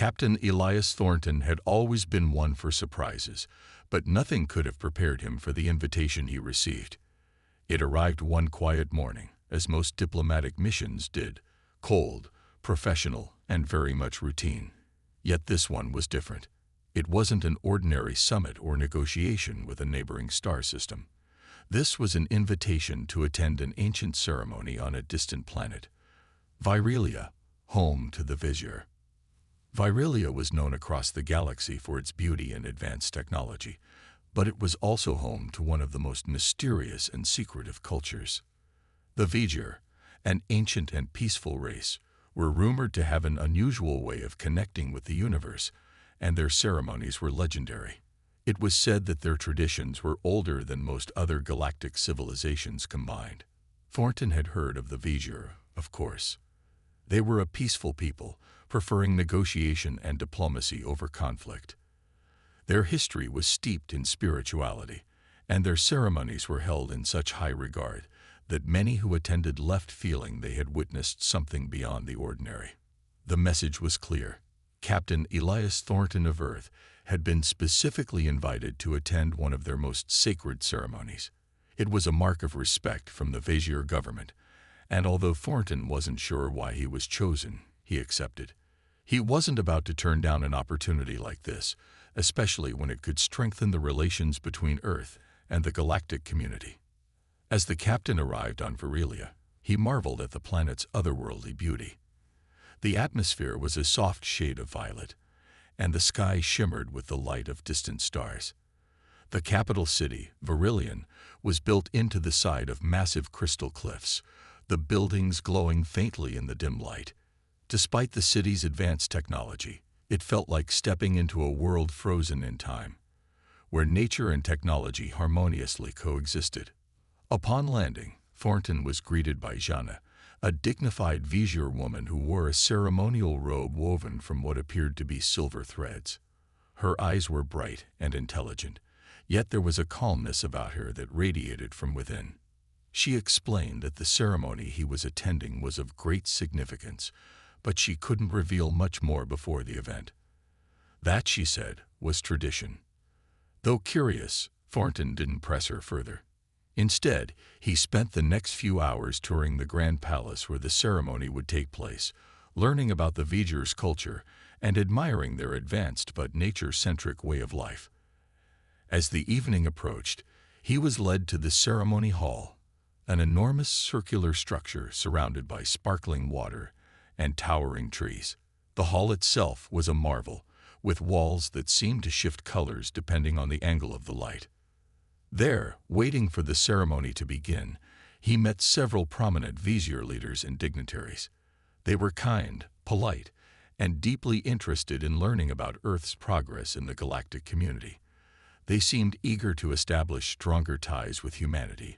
Captain Elias Thornton had always been one for surprises, but nothing could have prepared him for the invitation he received. It arrived one quiet morning, as most diplomatic missions did, cold, professional, and very much routine. Yet this one was different. It wasn't an ordinary summit or negotiation with a neighboring star system. This was an invitation to attend an ancient ceremony on a distant planet, Virelia, home to the Vizier. Virelia was known across the galaxy for its beauty and advanced technology, but it was also home to one of the most mysterious and secretive cultures. The Vizier, an ancient and peaceful race, were rumored to have an unusual way of connecting with the universe, and their ceremonies were legendary. It was said that their traditions were older than most other galactic civilizations combined. Thornton had heard of the Vizier, of course. They were a peaceful people, preferring negotiation and diplomacy over conflict. Their history was steeped in spirituality, and their ceremonies were held in such high regard that many who attended left feeling they had witnessed something beyond the ordinary. The message was clear. Captain Elias Thornton of Earth had been specifically invited to attend one of their most sacred ceremonies. It was a mark of respect from the Vizier government, and although Thornton wasn't sure why he was chosen, he accepted. He wasn't about to turn down an opportunity like this, especially when it could strengthen the relations between Earth and the galactic community. As the captain arrived on Virelia, he marveled at the planet's otherworldly beauty. The atmosphere was a soft shade of violet, and the sky shimmered with the light of distant stars. The capital city, Virilion, was built into the side of massive crystal cliffs, the buildings glowing faintly in the dim light. Despite the city's advanced technology, it felt like stepping into a world frozen in time, where nature and technology harmoniously coexisted. Upon landing, Thornton was greeted by Jana, a dignified Vizier woman who wore a ceremonial robe woven from what appeared to be silver threads. Her eyes were bright and intelligent, yet there was a calmness about her that radiated from within. She explained that the ceremony he was attending was of great significance, but she couldn't reveal much more before the event. That, she said, was tradition. Though curious, Thornton didn't press her further. Instead, he spent the next few hours touring the grand palace where the ceremony would take place, learning about the Vizier's culture and admiring their advanced but nature-centric way of life. As the evening approached, he was led to the ceremony hall, an enormous circular structure surrounded by sparkling water and towering trees. The hall itself was a marvel, with walls that seemed to shift colors depending on the angle of the light. There, waiting for the ceremony to begin, he met several prominent Vizier leaders and dignitaries. They were kind, polite, and deeply interested in learning about Earth's progress in the galactic community. They seemed eager to establish stronger ties with humanity,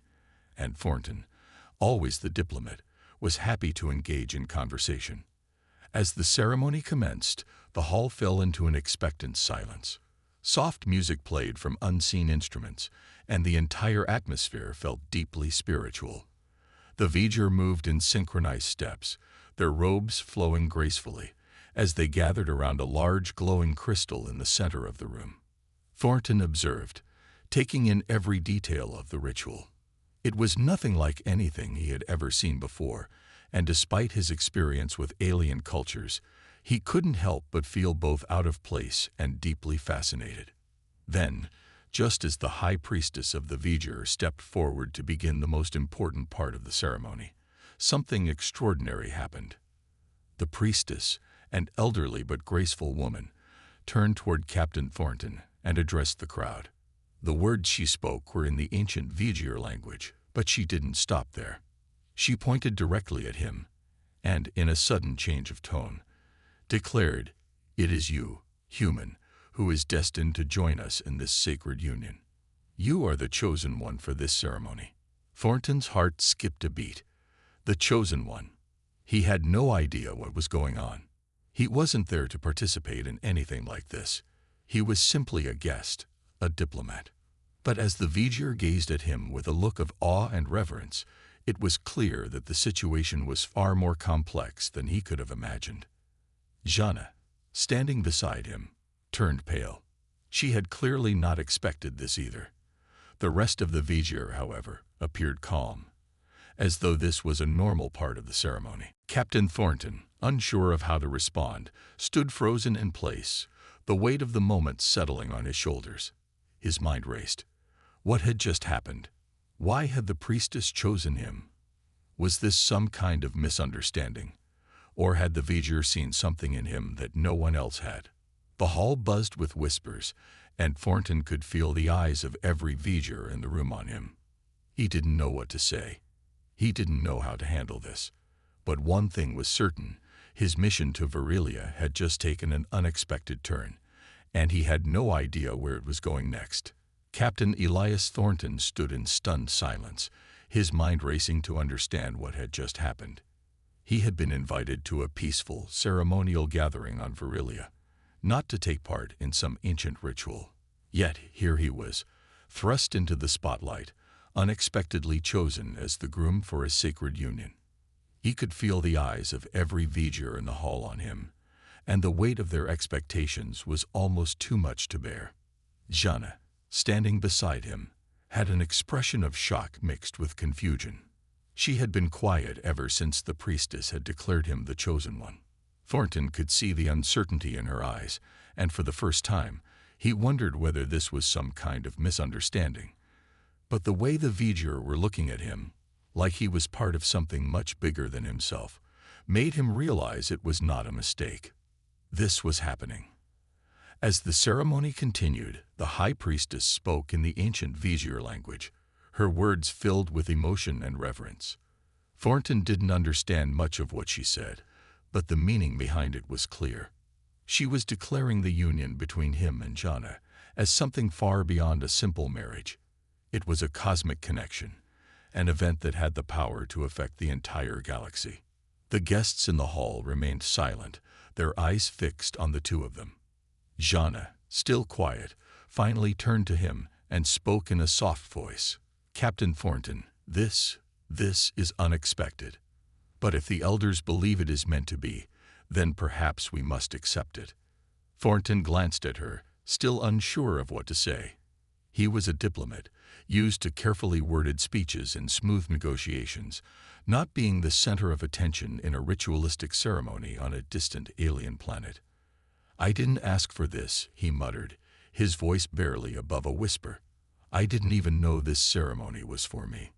and Thornton, always the diplomat, was happy to engage in conversation. As the ceremony commenced, the hall fell into an expectant silence. Soft music played from unseen instruments, and the entire atmosphere felt deeply spiritual. The Vizier moved in synchronized steps, their robes flowing gracefully, as they gathered around a large glowing crystal in the center of the room. Thornton observed, taking in every detail of the ritual. It was nothing like anything he had ever seen before, and despite his experience with alien cultures, he couldn't help but feel both out of place and deeply fascinated. Then, just as the high priestess of the Vizier stepped forward to begin the most important part of the ceremony, something extraordinary happened. The priestess, an elderly but graceful woman, turned toward Captain Thornton and addressed the crowd. The words she spoke were in the ancient Vizier language, but she didn't stop there. She pointed directly at him, and, in a sudden change of tone, declared, "It is you, human, who is destined to join us in this sacred union. You are the chosen one for this ceremony." Thornton's heart skipped a beat. The chosen one. He had no idea what was going on. He wasn't there to participate in anything like this. He was simply a guest, a diplomat. But as the Vizier gazed at him with a look of awe and reverence, it was clear that the situation was far more complex than he could have imagined. Jana, standing beside him, turned pale. She had clearly not expected this either. The rest of the vizier, however, appeared calm, as though this was a normal part of the ceremony. Captain Thornton, unsure of how to respond, stood frozen in place, the weight of the moment settling on his shoulders. His mind raced. What had just happened? Why had the priestess chosen him? Was this some kind of misunderstanding? Or had the vizier seen something in him that no one else had? The hall buzzed with whispers, and Thornton could feel the eyes of every vizier in the room on him. He didn't know what to say. He didn't know how to handle this. But one thing was certain: his mission to Virilia had just taken an unexpected turn, and he had no idea where it was going next. Captain Elias Thornton stood in stunned silence, his mind racing to understand what had just happened. He had been invited to a peaceful, ceremonial gathering on Virilia, not to take part in some ancient ritual. Yet here he was, thrust into the spotlight, unexpectedly chosen as the groom for a sacred union. He could feel the eyes of every vizier in the hall on him, and the weight of their expectations was almost too much to bear. Jana, standing beside him, had an expression of shock mixed with confusion. She had been quiet ever since the priestess had declared him the chosen one. Thornton could see the uncertainty in her eyes, and for the first time, he wondered whether this was some kind of misunderstanding. But the way the vizier were looking at him, like he was part of something much bigger than himself, made him realize it was not a mistake. This was happening. As the ceremony continued, the high priestess spoke in the ancient vizier language, her words filled with emotion and reverence. Thornton didn't understand much of what she said, but the meaning behind it was clear. She was declaring the union between him and Jana as something far beyond a simple marriage. It was a cosmic connection, an event that had the power to affect the entire galaxy. The guests in the hall remained silent, their eyes fixed on the two of them. Jana, still quiet, finally turned to him and spoke in a soft voice. "Captain Thornton, this is unexpected. But if the elders believe it is meant to be, then perhaps we must accept it." Thornton glanced at her, still unsure of what to say. He was a diplomat, used to carefully worded speeches and smooth negotiations, not being the center of attention in a ritualistic ceremony on a distant alien planet. "I didn't ask for this," he muttered, his voice barely above a whisper. "I didn't even know this ceremony was for me."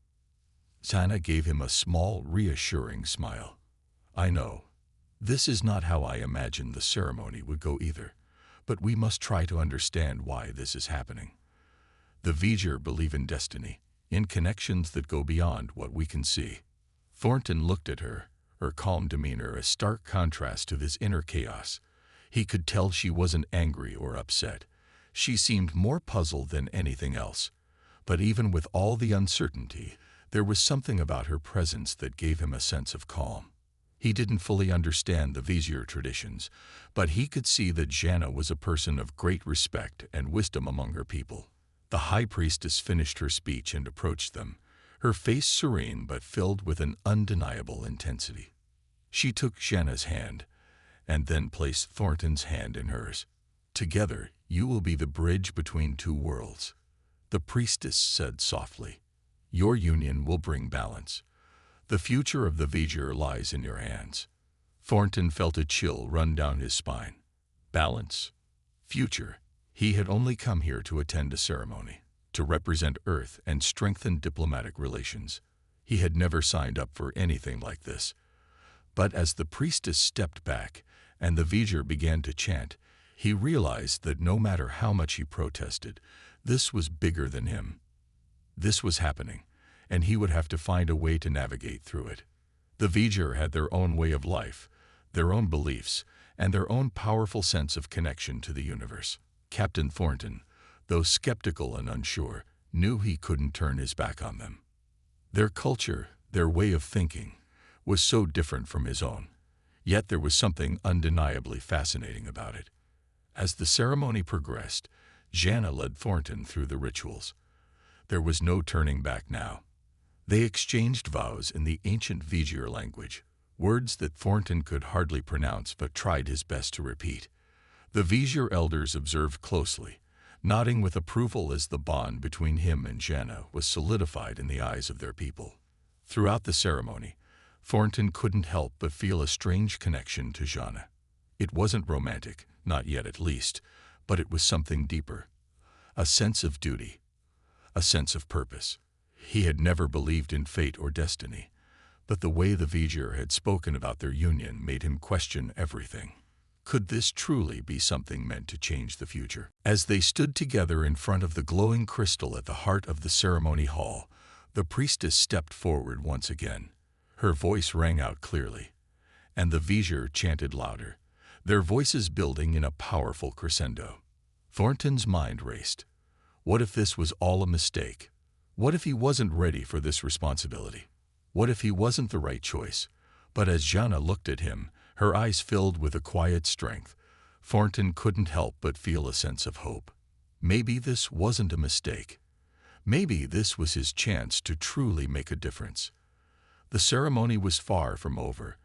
Jana gave him a small, reassuring smile. "I know. This is not how I imagined the ceremony would go either, but we must try to understand why this is happening. The vizier believe in destiny, in connections that go beyond what we can see." Thornton looked at her, her calm demeanor a stark contrast to this inner chaos. He could tell she wasn't angry or upset. She seemed more puzzled than anything else. But even with all the uncertainty, there was something about her presence that gave him a sense of calm. He didn't fully understand the vizier traditions, but he could see that Jana was a person of great respect and wisdom among her people. The high priestess finished her speech and approached them, her face serene but filled with an undeniable intensity. She took Jana's hand, and then placed Thornton's hand in hers. "Together, you will be the bridge between two worlds," the priestess said softly. "Your union will bring balance. The future of the vizier lies in your hands." Thornton felt a chill run down his spine. Balance? Future? He had only come here to attend a ceremony, to represent Earth and strengthen diplomatic relations. He had never signed up for anything like this. But as the priestess stepped back and the vizier began to chant, he realized that no matter how much he protested, this was bigger than him. This was happening, and he would have to find a way to navigate through it. The vizier had their own way of life, their own beliefs, and their own powerful sense of connection to the universe. Captain Thornton, though skeptical and unsure, knew he couldn't turn his back on them. Their culture, their way of thinking, was so different from his own. Yet there was something undeniably fascinating about it. As the ceremony progressed, Jana led Thornton through the rituals. There was no turning back now. They exchanged vows in the ancient vizier language, words that Thornton could hardly pronounce but tried his best to repeat. The Vizier elders observed closely, nodding with approval as the bond between him and Jana was solidified in the eyes of their people. Throughout the ceremony, Thornton couldn't help but feel a strange connection to Jana. It wasn't romantic, not yet at least, but it was something deeper. A sense of duty, a sense of purpose. He had never believed in fate or destiny, but the way the Vizier had spoken about their union made him question everything. Could this truly be something meant to change the future? As they stood together in front of the glowing crystal at the heart of the ceremony hall, the priestess stepped forward once again. Her voice rang out clearly, and the Vizier chanted louder, their voices building in a powerful crescendo. Thornton's mind raced. What if this was all a mistake? What if he wasn't ready for this responsibility? What if he wasn't the right choice? But as Jana looked at him, her eyes filled with a quiet strength, Thornton couldn't help but feel a sense of hope. Maybe this wasn't a mistake. Maybe this was his chance to truly make a difference. The ceremony was far from over,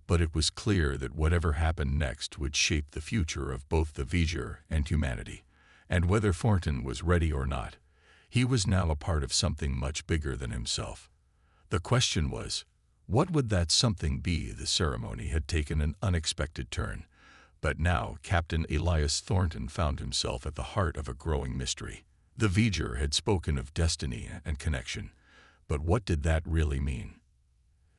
but it was clear that whatever happened next would shape the future of both the Vizier and humanity. And whether Thornton was ready or not, he was now a part of something much bigger than himself. The question was, what would that something be? The ceremony had taken an unexpected turn, but now Captain Elias Thornton found himself at the heart of a growing mystery. The Vizier had spoken of destiny and connection, but what did that really mean?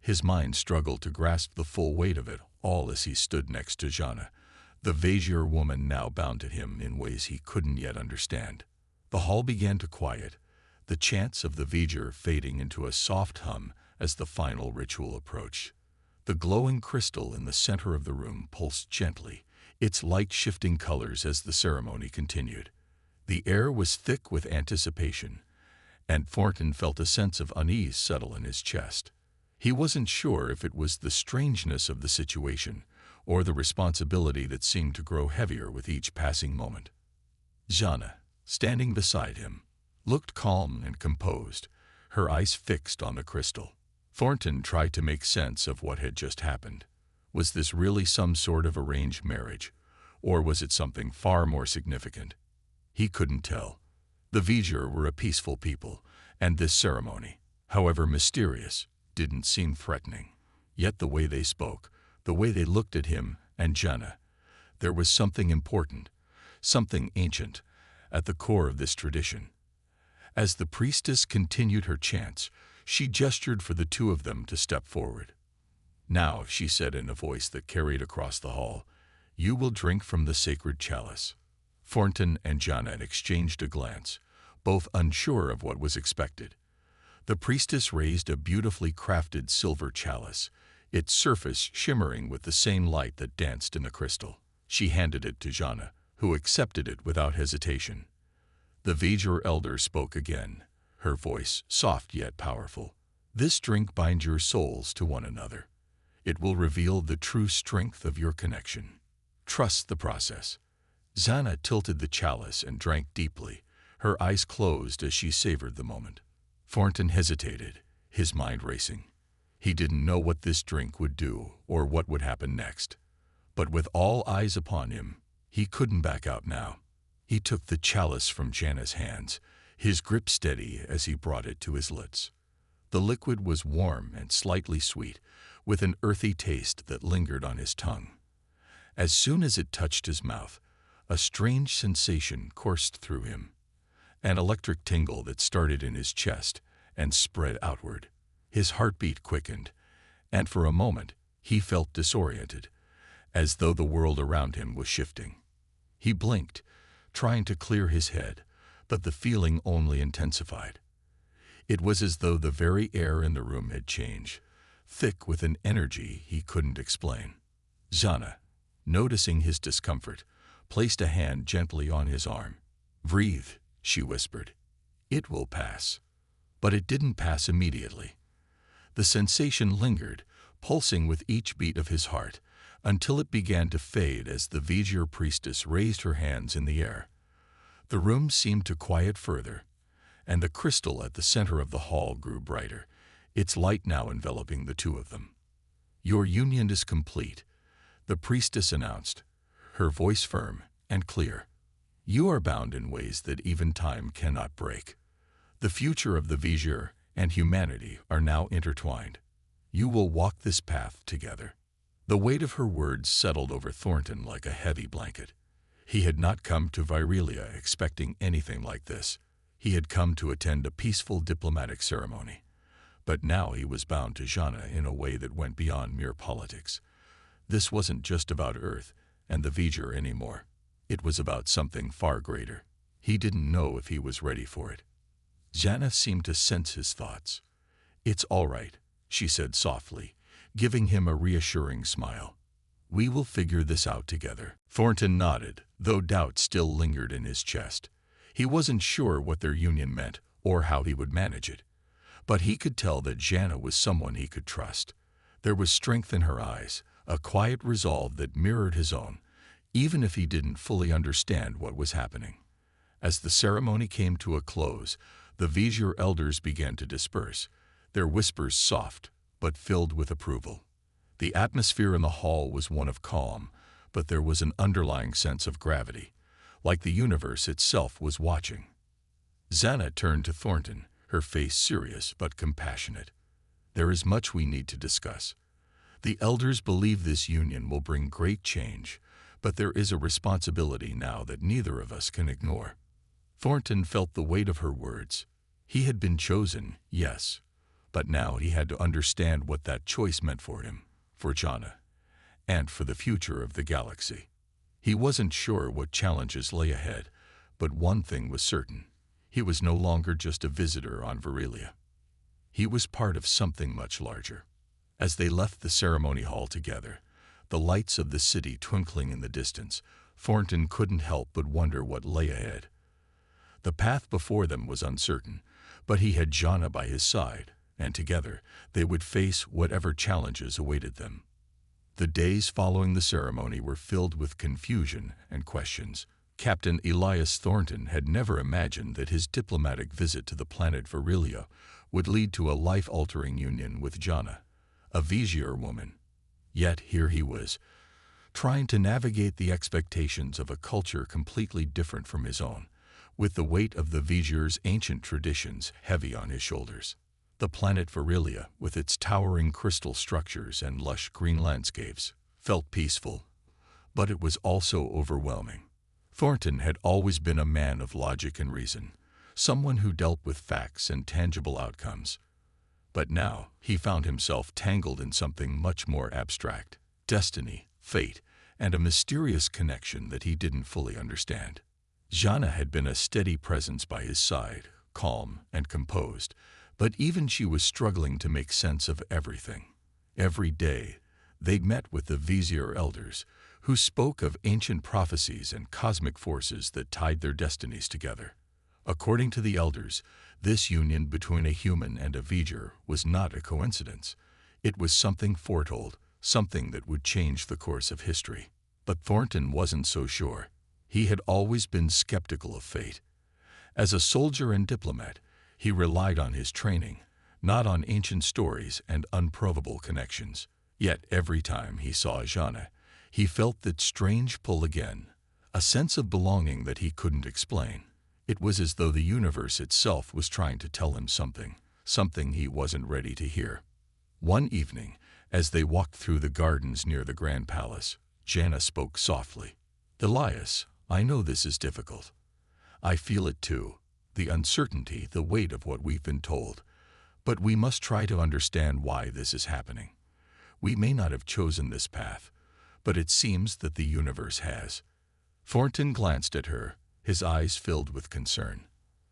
His mind struggled to grasp the full weight of it all as he stood next to Jana, the Vizier woman now bound to him in ways he couldn't yet understand. The hall began to quiet, the chants of the Vizier fading into a soft hum as the final ritual approached. The glowing crystal in the center of the room pulsed gently, its light shifting colors as the ceremony continued. The air was thick with anticipation, and Thornton felt a sense of unease settle in his chest. He wasn't sure if it was the strangeness of the situation or the responsibility that seemed to grow heavier with each passing moment. Jana, standing beside him, looked calm and composed, her eyes fixed on the crystal. Thornton tried to make sense of what had just happened. Was this really some sort of arranged marriage, or was it something far more significant? He couldn't tell. The Vizier were a peaceful people, and this ceremony, however mysterious, didn't seem threatening. Yet the way they spoke, the way they looked at him and Jana, there was something important, something ancient, at the core of this tradition. As the priestess continued her chants, she gestured for the two of them to step forward. "Now," she said in a voice that carried across the hall, "you will drink from the sacred chalice." Thornton and Jana exchanged a glance, both unsure of what was expected. The priestess raised a beautifully crafted silver chalice, its surface shimmering with the same light that danced in the crystal. She handed it to Jana, who accepted it without hesitation. The Vizier elder spoke again, her voice soft yet powerful. "This drink binds your souls to one another. It will reveal the true strength of your connection. Trust the process." Jana tilted the chalice and drank deeply, her eyes closed as she savored the moment. Thornton hesitated, his mind racing. He didn't know what this drink would do or what would happen next. But with all eyes upon him, he couldn't back out now. He took the chalice from Jana's hands, his grip steady as he brought it to his lips. The liquid was warm and slightly sweet, with an earthy taste that lingered on his tongue. As soon as it touched his mouth, a strange sensation coursed through him, an electric tingle that started in his chest and spread outward. His heartbeat quickened, and for a moment he felt disoriented, as though the world around him was shifting. He blinked, trying to clear his head, but the feeling only intensified. It was as though the very air in the room had changed, thick with an energy he couldn't explain. Jana, noticing his discomfort, placed a hand gently on his arm. "Breathe," she whispered. "It will pass." But it didn't pass immediately. The sensation lingered, pulsing with each beat of his heart, until it began to fade as the Vizier priestess raised her hands in the air. The room seemed to quiet further, and the crystal at the center of the hall grew brighter, its light now enveloping the two of them. "Your union is complete," the priestess announced, her voice firm and clear. You are bound in ways that even time cannot break. The future of the Vizier and humanity are now intertwined. You will walk this path together. The weight of her words settled over Thornton like a heavy blanket. He had not come to Virelia expecting anything like this. He had come to attend a peaceful diplomatic ceremony. But now he was bound to Jana in a way that went beyond mere politics. This wasn't just about Earth and the Vizier anymore. It was about something far greater. He didn't know if he was ready for it. Jana seemed to sense his thoughts. "It's all right," she said softly, giving him a reassuring smile. "We will figure this out together." Thornton nodded, though doubt still lingered in his chest. He wasn't sure what their union meant or how he would manage it. But he could tell that Jana was someone he could trust. There was strength in her eyes, a quiet resolve that mirrored his own, even if he didn't fully understand what was happening. As the ceremony came to a close, the Vizier elders began to disperse, their whispers soft but filled with approval. The atmosphere in the hall was one of calm, but there was an underlying sense of gravity, like the universe itself was watching. Jana turned to Thornton, her face serious but compassionate. "There is much we need to discuss. The elders believe this union will bring great change, but there is a responsibility now that neither of us can ignore." Thornton felt the weight of her words. He had been chosen, yes, but now he had to understand what that choice meant for him, for Jana, and for the future of the galaxy. He wasn't sure what challenges lay ahead, but one thing was certain. He was no longer just a visitor on Virelia. He was part of something much larger. As they left the ceremony hall together, the lights of the city twinkling in the distance, Thornton couldn't help but wonder what lay ahead. The path before them was uncertain, but he had Jana by his side, and together they would face whatever challenges awaited them. The days following the ceremony were filled with confusion and questions. Captain Elias Thornton had never imagined that his diplomatic visit to the planet Virelia would lead to a life-altering union with Jana, a Vizier woman. Yet here he was, trying to navigate the expectations of a culture completely different from his own, with the weight of the Vizier's ancient traditions heavy on his shoulders. The planet Virelia, with its towering crystal structures and lush green landscapes, felt peaceful, but it was also overwhelming. Thornton had always been a man of logic and reason, someone who dealt with facts and tangible outcomes. But now he found himself tangled in something much more abstract: destiny, fate, and a mysterious connection that he didn't fully understand. Jana had been a steady presence by his side, calm and composed, but even she was struggling to make sense of everything. Every day, they met with the Vizier elders, who spoke of ancient prophecies and cosmic forces that tied their destinies together. According to the elders, this union between a human and a Vizier was not a coincidence. It was something foretold, something that would change the course of history. But Thornton wasn't so sure. He had always been skeptical of fate. As a soldier and diplomat, he relied on his training, not on ancient stories and unprovable connections. Yet every time he saw Jana, he felt that strange pull again, a sense of belonging that he couldn't explain. It was as though the universe itself was trying to tell him something he wasn't ready to hear. One evening, as they walked through the gardens near the Grand Palace, Jana spoke softly. "Elias, I know this is difficult. I feel it too, the uncertainty, the weight of what we've been told. But we must try to understand why this is happening. We may not have chosen this path, but it seems that the universe has." Thornton glanced at her, his eyes filled with concern.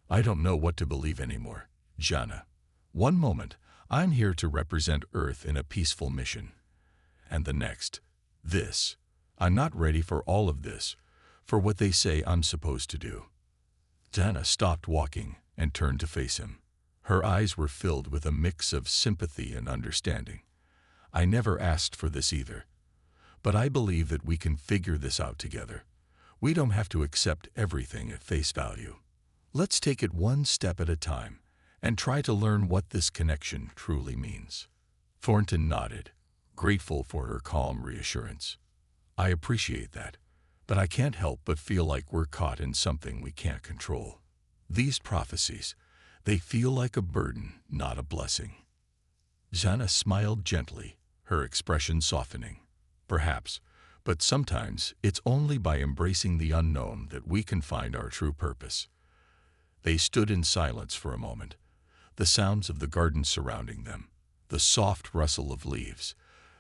"I don't know what to believe anymore, Jana. One moment, I'm here to represent Earth in a peaceful mission. And the next, this. I'm not ready for all of this, for what they say I'm supposed to do." Jana stopped walking and turned to face him. Her eyes were filled with a mix of sympathy and understanding. "I never asked for this either. But I believe that we can figure this out together. We don't have to accept everything at face value. Let's take it one step at a time and try to learn what this connection truly means." Thornton nodded, grateful for her calm reassurance. "I appreciate that, but I can't help but feel like we're caught in something we can't control. These prophecies, they feel like a burden, not a blessing." Jana smiled gently, her expression softening. "Perhaps, but sometimes it's only by embracing the unknown that we can find our true purpose." They stood in silence for a moment, the sounds of the garden surrounding them, the soft rustle of leaves,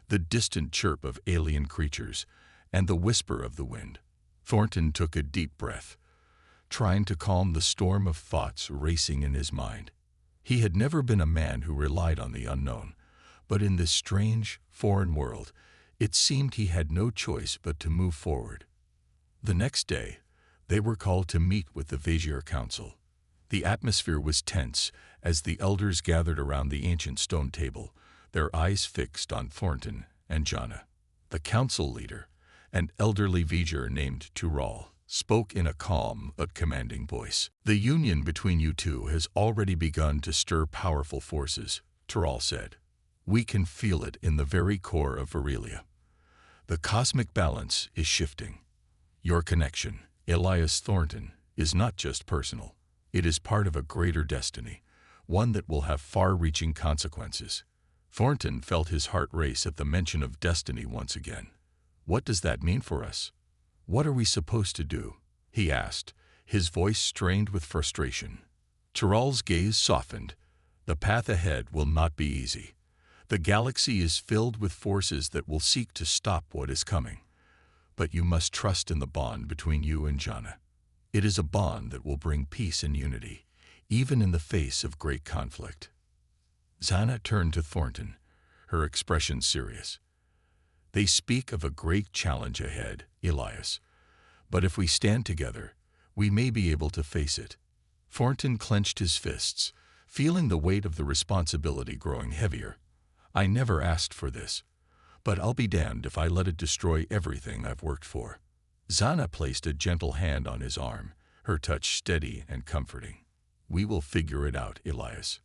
the distant chirp of alien creatures, and the whisper of the wind. Thornton took a deep breath, trying to calm the storm of thoughts racing in his mind. He had never been a man who relied on the unknown, but in this strange, foreign world, it seemed he had no choice but to move forward. The next day, they were called to meet with the Vizier Council. The atmosphere was tense as the elders gathered around the ancient stone table, their eyes fixed on Thornton and Jana. The council leader, an elderly Vizier named Tural, spoke in a calm but commanding voice. "The union between you two has already begun to stir powerful forces," Tural said. "We can feel it in the very core of Varelia. The cosmic balance is shifting. Your connection, Elias Thornton, is not just personal. It is part of a greater destiny, one that will have far-reaching consequences." Thornton felt his heart race at the mention of destiny once again. "What does that mean for us? What are we supposed to do?" he asked, his voice strained with frustration. Tural's gaze softened. "The path ahead will not be easy. The galaxy is filled with forces that will seek to stop what is coming. But you must trust in the bond between you and Jana. It is a bond that will bring peace and unity, even in the face of great conflict." Jana turned to Thornton, her expression serious. "They speak of a great challenge ahead, Elias. But if we stand together, we may be able to face it." Thornton clenched his fists, feeling the weight of the responsibility growing heavier. "I never asked for this, but I'll be damned if I let it destroy everything I've worked for." Jana placed a gentle hand on his arm, her touch steady and comforting. "We will figure it out, Elias.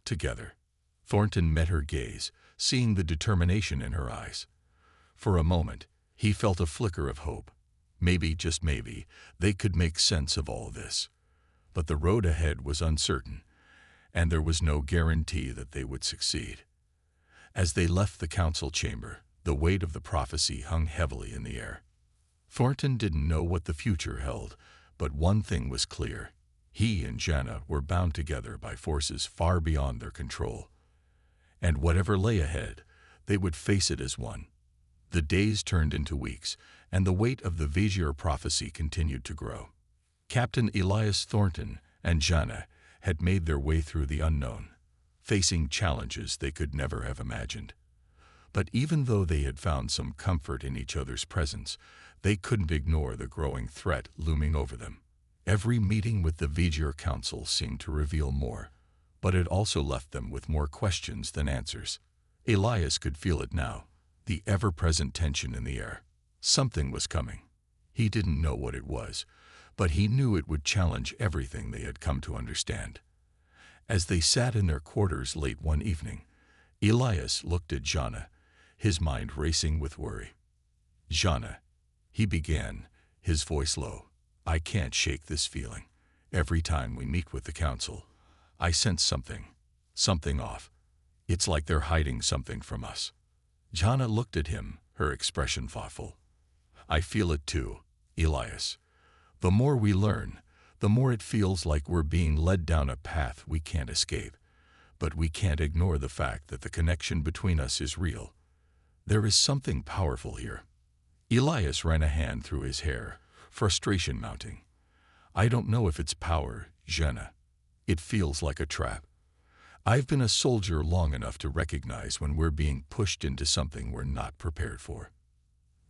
Together." Thornton met her gaze, seeing the determination in her eyes. For a moment, he felt a flicker of hope. Maybe, just maybe, they could make sense of all this. But the road ahead was uncertain, and there was no guarantee that they would succeed. As they left the council chamber, the weight of the prophecy hung heavily in the air. Thornton didn't know what the future held, but one thing was clear. He and Jana were bound together by forces far beyond their control. And whatever lay ahead, they would face it as one. The days turned into weeks, and the weight of the Vizier prophecy continued to grow. Captain Elias Thornton and Jana had made their way through the unknown, facing challenges they could never have imagined. But even though they had found some comfort in each other's presence, they couldn't ignore the growing threat looming over them. Every meeting with the Vizier Council seemed to reveal more, but it also left them with more questions than answers. Elias could feel it now, the ever-present tension in the air. Something was coming. He didn't know what it was, but he knew it would challenge everything they had come to understand. As they sat in their quarters late one evening, Elias looked at Jana, his mind racing with worry. "Jana," he began, his voice low, "I can't shake this feeling. Every time we meet with the council, I sense something off. It's like they're hiding something from us." Jana looked at him, her expression thoughtful. "I feel it too, Elias. The more we learn, the more it feels like we're being led down a path we can't escape. But we can't ignore the fact that the connection between us is real. There is something powerful here." Elias ran a hand through his hair, frustration mounting. "I don't know if it's power, Jana. It feels like a trap. I've been a soldier long enough to recognize when we're being pushed into something we're not prepared for."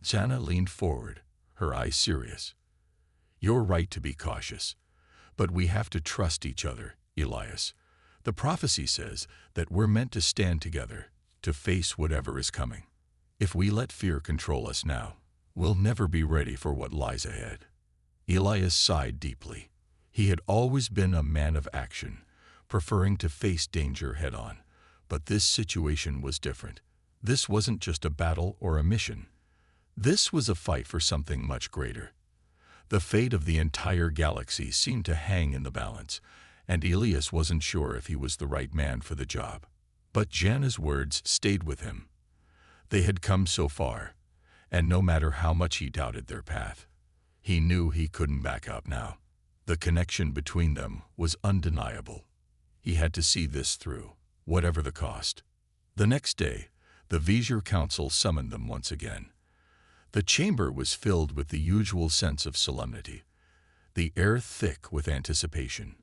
Jana leaned forward, her eyes serious. "You're right to be cautious, but we have to trust each other, Elias. The prophecy says that we're meant to stand together, to face whatever is coming. If we let fear control us now, we'll never be ready for what lies ahead." Elias sighed deeply. He had always been a man of action, preferring to face danger head-on. But this situation was different. This wasn't just a battle or a mission. This was a fight for something much greater. The fate of the entire galaxy seemed to hang in the balance, and Elias wasn't sure if he was the right man for the job. But Janna's words stayed with him. They had come so far, and no matter how much he doubted their path, he knew he couldn't back up now. The connection between them was undeniable. He had to see this through, whatever the cost. The next day, the Vizier Council summoned them once again. The chamber was filled with the usual sense of solemnity, the air thick with anticipation.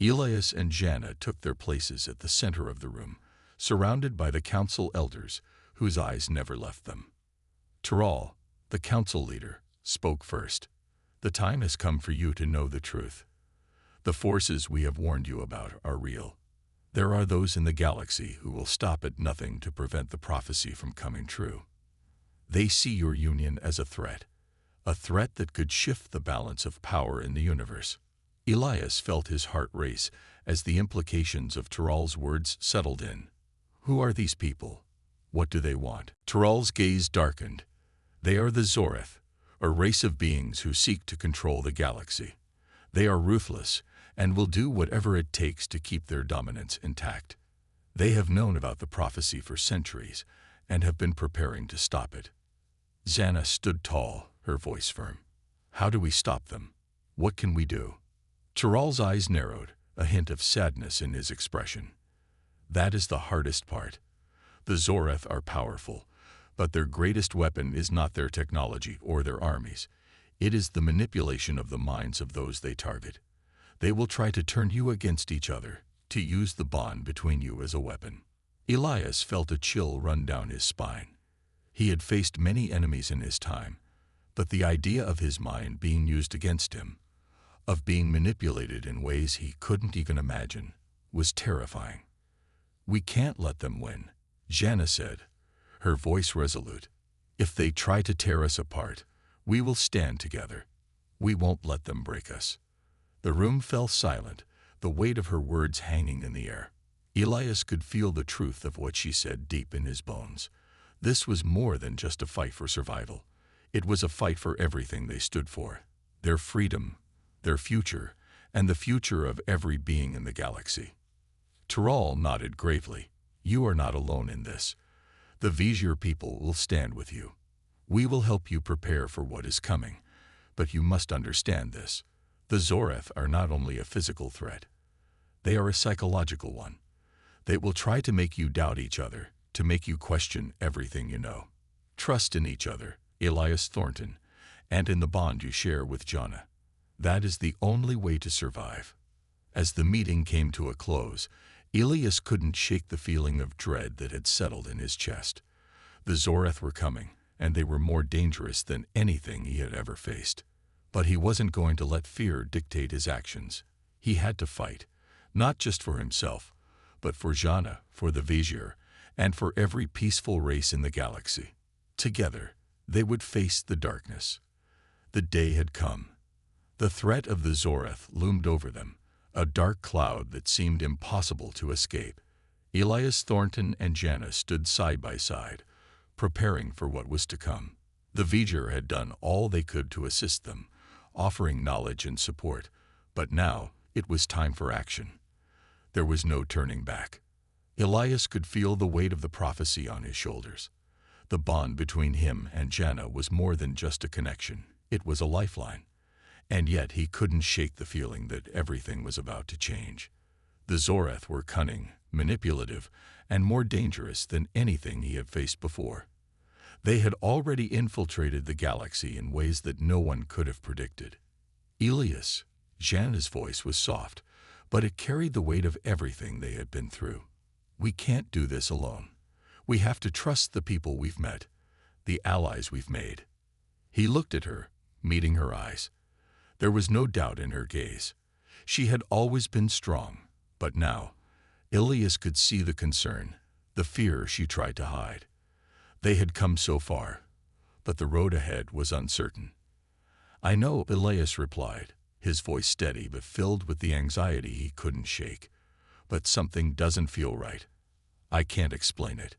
Elias and Janna took their places at the center of the room, surrounded by the council elders, whose eyes never left them. Tyrell, the council leader, spoke first. "The time has come for you to know the truth. The forces we have warned you about are real. There are those in the galaxy who will stop at nothing to prevent the prophecy from coming true. They see your union as a threat that could shift the balance of power in the universe." Elias felt his heart race as the implications of Tyrell's words settled in. Who are these people? What do they want? Tyrell's gaze darkened. They are the Zoreth, a race of beings who seek to control the galaxy. They are ruthless and will do whatever it takes to keep their dominance intact. They have known about the prophecy for centuries and have been preparing to stop it. Janna stood tall, her voice firm. "How do we stop them? What can we do?" Tyrell's eyes narrowed, a hint of sadness in his expression. "That is the hardest part. The Zoreth are powerful, but their greatest weapon is not their technology or their armies. It is the manipulation of the minds of those they target. They will try to turn you against each other, to use the bond between you as a weapon." Elias felt a chill run down his spine. He had faced many enemies in his time, but the idea of his mind being used against him, of being manipulated in ways he couldn't even imagine, was terrifying. "We can't let them win," Janna said, her voice resolute. "If they try to tear us apart, we will stand together. We won't let them break us." The room fell silent, the weight of her words hanging in the air. Elias could feel the truth of what she said deep in his bones. This was more than just a fight for survival. It was a fight for everything they stood for: their freedom, their future, and the future of every being in the galaxy. Tyrell nodded gravely. "You are not alone in this. The Vizier people will stand with you. We will help you prepare for what is coming. But you must understand this. The Zoreth are not only a physical threat. They are a psychological one. They will try to make you doubt each other, to make you question everything you know. Trust in each other, Elias Thornton, and in the bond you share with Janna. That is the only way to survive." As the meeting came to a close, Elias couldn't shake the feeling of dread that had settled in his chest. The Zoreth were coming, and they were more dangerous than anything he had ever faced. But he wasn't going to let fear dictate his actions. He had to fight, not just for himself, but for Janna, for the Vizier, and for every peaceful race in the galaxy. Together, they would face the darkness. The day had come. The threat of the Zoreth loomed over them, a dark cloud that seemed impossible to escape. Elias Thornton and Janna stood side by side, preparing for what was to come. The Vizier had done all they could to assist them, offering knowledge and support, but now it was time for action. There was no turning back. Elias could feel the weight of the prophecy on his shoulders. The bond between him and Janna was more than just a connection. It was a lifeline. And yet he couldn't shake the feeling that everything was about to change. The Zoreth were cunning, manipulative, and more dangerous than anything he had faced before. They had already infiltrated the galaxy in ways that no one could have predicted. "Elias," Janna's voice was soft, but it carried the weight of everything they had been through. "We can't do this alone. We have to trust the people we've met, the allies we've made." He looked at her, meeting her eyes. There was no doubt in her gaze. She had always been strong, but now, Elias could see the concern, the fear she tried to hide. They had come so far, but the road ahead was uncertain. "I know," Elias replied, his voice steady but filled with the anxiety he couldn't shake. "But something doesn't feel right. I can't explain it.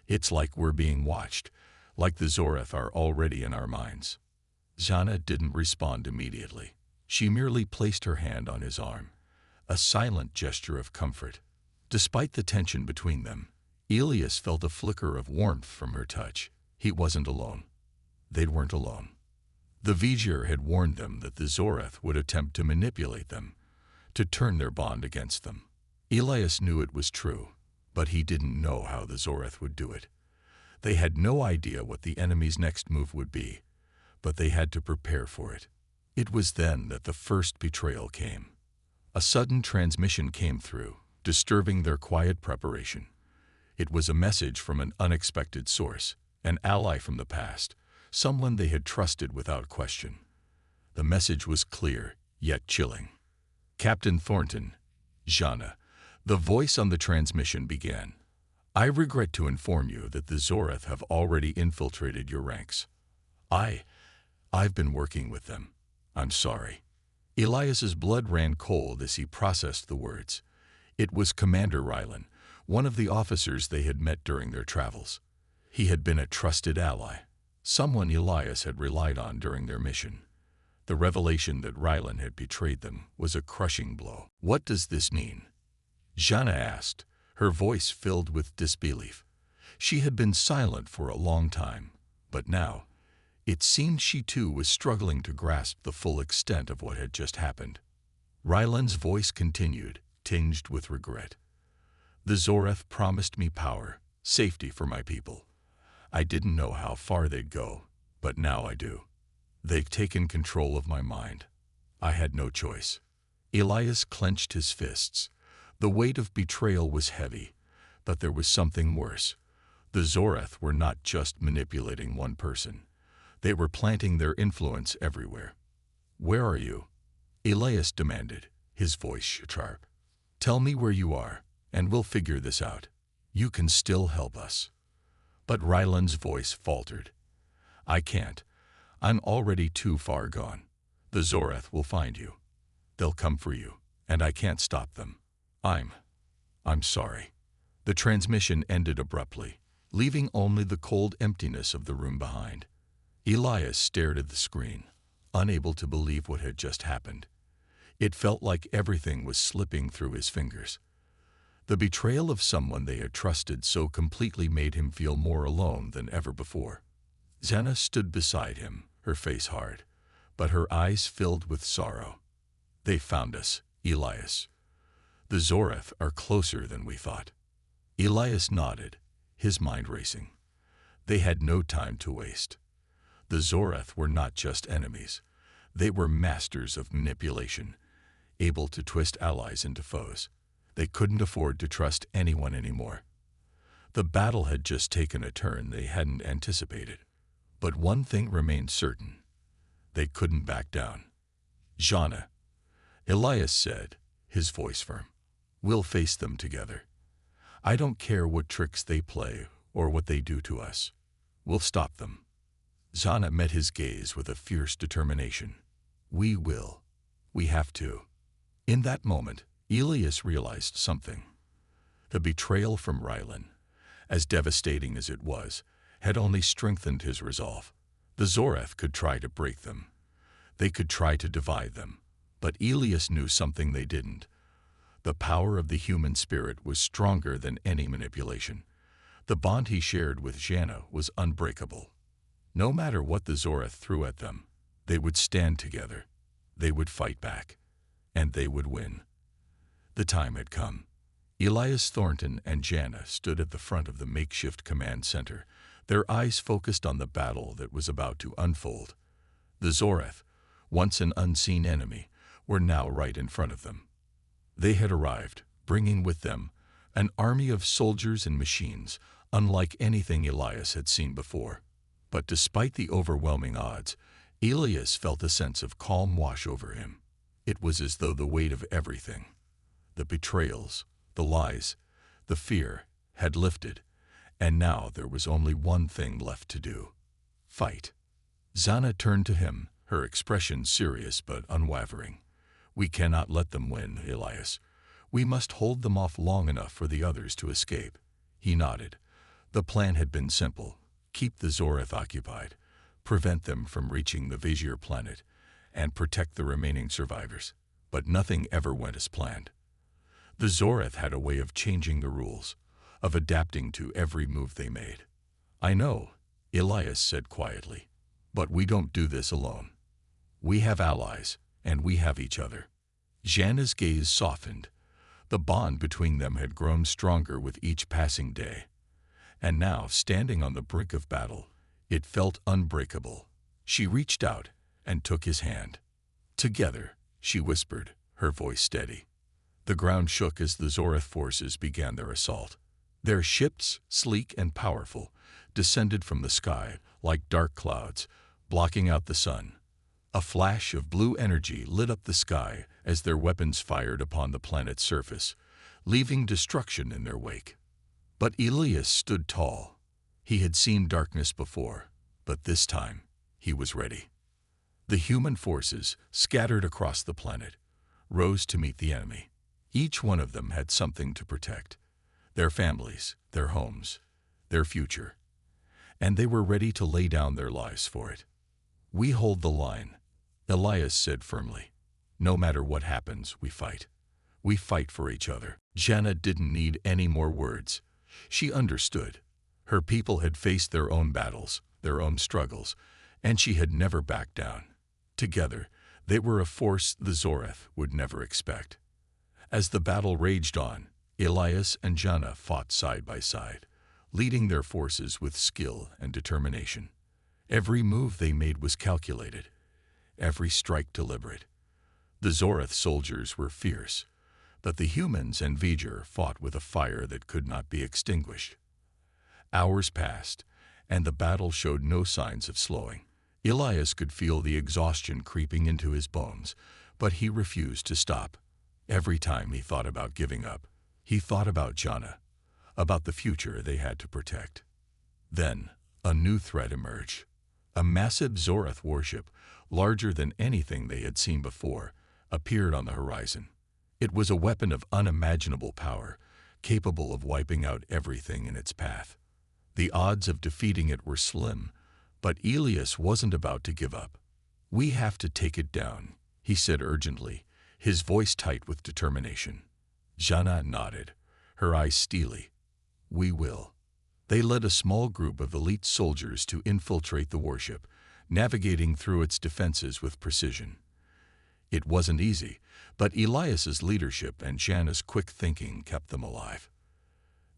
It's like we're being watched, like the Zoreth are already in our minds. Zana didn't respond immediately. She merely placed her hand on his arm, a silent gesture of comfort. Despite the tension between them, Elias felt a flicker of warmth from her touch. He wasn't alone. They weren't alone. The Vizier had warned them that the Zoreth would attempt to manipulate them, to turn their bond against them. Elias knew it was true, but he didn't know how the Zoreth would do it. They had no idea what the enemy's next move would be, but they had to prepare for it. It was then that the first betrayal came. A sudden transmission came through, disturbing their quiet preparation. It was a message from an unexpected source, an ally from the past, someone they had trusted without question. The message was clear, yet chilling. "Captain Thornton, Jana," the voice on the transmission began. "I regret to inform you that the Zoreth have already infiltrated your ranks. I've been working with them. I'm sorry." Elias's blood ran cold as he processed the words. It was Commander Rylan, one of the officers they had met during their travels. He had been a trusted ally, someone Elias had relied on during their mission. The revelation that Rylan had betrayed them was a crushing blow. "What does this mean?" Jana asked, her voice filled with disbelief. She had been silent for a long time, but now, it seemed she too was struggling to grasp the full extent of what had just happened. Rylan's voice continued, tinged with regret. "The Zoreth promised me power, safety for my people. I didn't know how far they'd go, but now I do. They've taken control of my mind. I had no choice." Elias clenched his fists. The weight of betrayal was heavy, but there was something worse. The Zoreth were not just manipulating one person. They were planting their influence everywhere. "Where are you?" Elias demanded, his voice sharp. "Tell me where you are, and we'll figure this out. You can still help us." But Rylan's voice faltered. "I can't. I'm already too far gone. The Zoreth will find you. They'll come for you, and I can't stop them. I'm sorry." The transmission ended abruptly, leaving only the cold emptiness of the room behind. Elias stared at the screen, unable to believe what had just happened. It felt like everything was slipping through his fingers. The betrayal of someone they had trusted so completely made him feel more alone than ever before. Zana stood beside him, her face hard, but her eyes filled with sorrow. "They found us, Elias. The Zoreth are closer than we thought." Elias nodded, his mind racing. They had no time to waste. The Zoreth were not just enemies. They were masters of manipulation, able to twist allies into foes. They couldn't afford to trust anyone anymore. The battle had just taken a turn they hadn't anticipated. But one thing remained certain. They couldn't back down. "Jana," Elias said, his voice firm, "we'll face them together. I don't care what tricks they play or what they do to us. We'll stop them." Zana met his gaze with a fierce determination. "We will. We have to." In that moment, Elias realized something. The betrayal from Rylan, as devastating as it was, had only strengthened his resolve. The Zoreth could try to break them. They could try to divide them. But Elias knew something they didn't. The power of the human spirit was stronger than any manipulation. The bond he shared with Jana was unbreakable. No matter what the Zoreth threw at them, they would stand together. They would fight back. And they would win. The time had come. Elias Thornton and Jana stood at the front of the makeshift command center, their eyes focused on the battle that was about to unfold. The Zoreth, once an unseen enemy, were now right in front of them. They had arrived, bringing with them an army of soldiers and machines, unlike anything Elias had seen before. But despite the overwhelming odds, Elias felt a sense of calm wash over him. It was as though the weight of everything, the betrayals, the lies, the fear, had lifted, and now there was only one thing left to do: fight. Zana turned to him, her expression serious but unwavering. "We cannot let them win, Elias. We must hold them off long enough for the others to escape." He nodded. The plan had been simple: keep the Zoreth occupied, prevent them from reaching the Vizier planet, and protect the remaining survivors. But nothing ever went as planned. The Zoreth had a way of changing the rules, of adapting to every move they made. "I know," Elias said quietly, "but we don't do this alone. We have allies, and we have each other." Jana's gaze softened. The bond between them had grown stronger with each passing day. And now, standing on the brink of battle, it felt unbreakable. She reached out and took his hand. "Together," she whispered, her voice steady. The ground shook as the Zoreth forces began their assault. Their ships, sleek and powerful, descended from the sky like dark clouds, blocking out the sun. A flash of blue energy lit up the sky as their weapons fired upon the planet's surface, leaving destruction in their wake. But Elias stood tall. He had seen darkness before, but this time he was ready. The human forces, scattered across the planet, rose to meet the enemy. Each one of them had something to protect: their families, their homes, their future. And they were ready to lay down their lives for it. "We hold the line," Elias said firmly. "No matter what happens, we fight. We fight for each other." Jana didn't need any more words. She understood. Her people had faced their own battles, their own struggles, and she had never backed down. Together, they were a force the Zoreth would never expect. As the battle raged on, Elias and Jana fought side by side, leading their forces with skill and determination. Every move they made was calculated, every strike deliberate. The Zoreth soldiers were fierce, but the humans and Vizier fought with a fire that could not be extinguished. Hours passed, and the battle showed no signs of slowing. Elias could feel the exhaustion creeping into his bones, but he refused to stop. Every time he thought about giving up, he thought about Jana, about the future they had to protect. Then, a new threat emerged. A massive Zoreth warship, larger than anything they had seen before, appeared on the horizon. It was a weapon of unimaginable power, capable of wiping out everything in its path. The odds of defeating it were slim, but Elias wasn't about to give up. "We have to take it down," he said urgently, his voice tight with determination. Jana nodded, her eyes steely. "We will." They led a small group of elite soldiers to infiltrate the warship, navigating through its defenses with precision. It wasn't easy, but Elias's leadership and Jana's quick thinking kept them alive.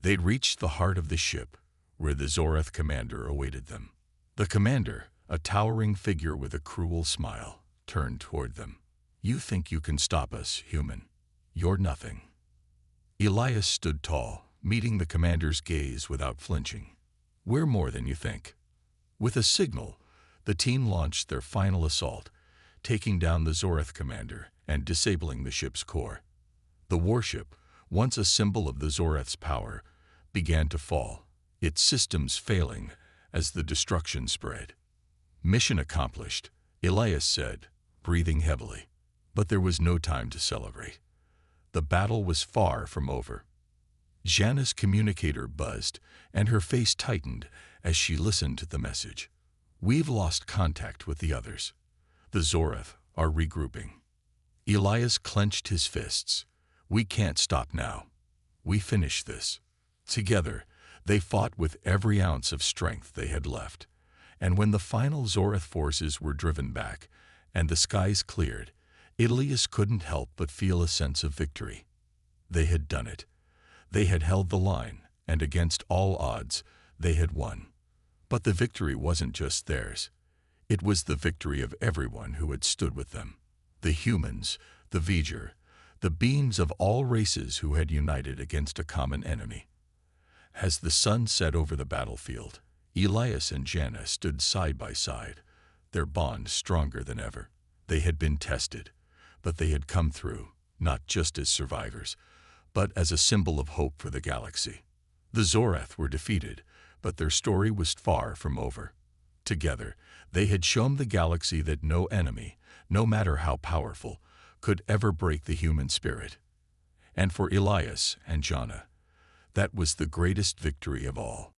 They'd reached the heart of the ship, where the Zoreth commander awaited them. The commander, a towering figure with a cruel smile, turned toward them. "You think you can stop us, human? You're nothing." Elias stood tall, meeting the commander's gaze without flinching. "We're more than you think." With a signal, the team launched their final assault, taking down the Zoreth commander and disabling the ship's core. The warship, once a symbol of the Zoreth's power, began to fall, its systems failing as the destruction spread. "Mission accomplished," Elias said, breathing heavily. But there was no time to celebrate. The battle was far from over. Jana's communicator buzzed, and her face tightened as she listened to the message. "We've lost contact with the others. The Zoreth are regrouping." Elias clenched his fists. "We can't stop now. We finish this." Together, they fought with every ounce of strength they had left. And when the final Zoreth forces were driven back and the skies cleared, Elias couldn't help but feel a sense of victory. They had done it. They had held the line, and against all odds, they had won. But the victory wasn't just theirs. It was the victory of everyone who had stood with them. The humans, the Vizier, the beings of all races who had united against a common enemy. As the sun set over the battlefield, Elias and Jana stood side by side, their bond stronger than ever. They had been tested, but they had come through, not just as survivors, but as a symbol of hope for the galaxy. The Zoreth were defeated, but their story was far from over. Together, they had shown the galaxy that no enemy, no matter how powerful, could ever break the human spirit. And for Elias and Jana, that was the greatest victory of all.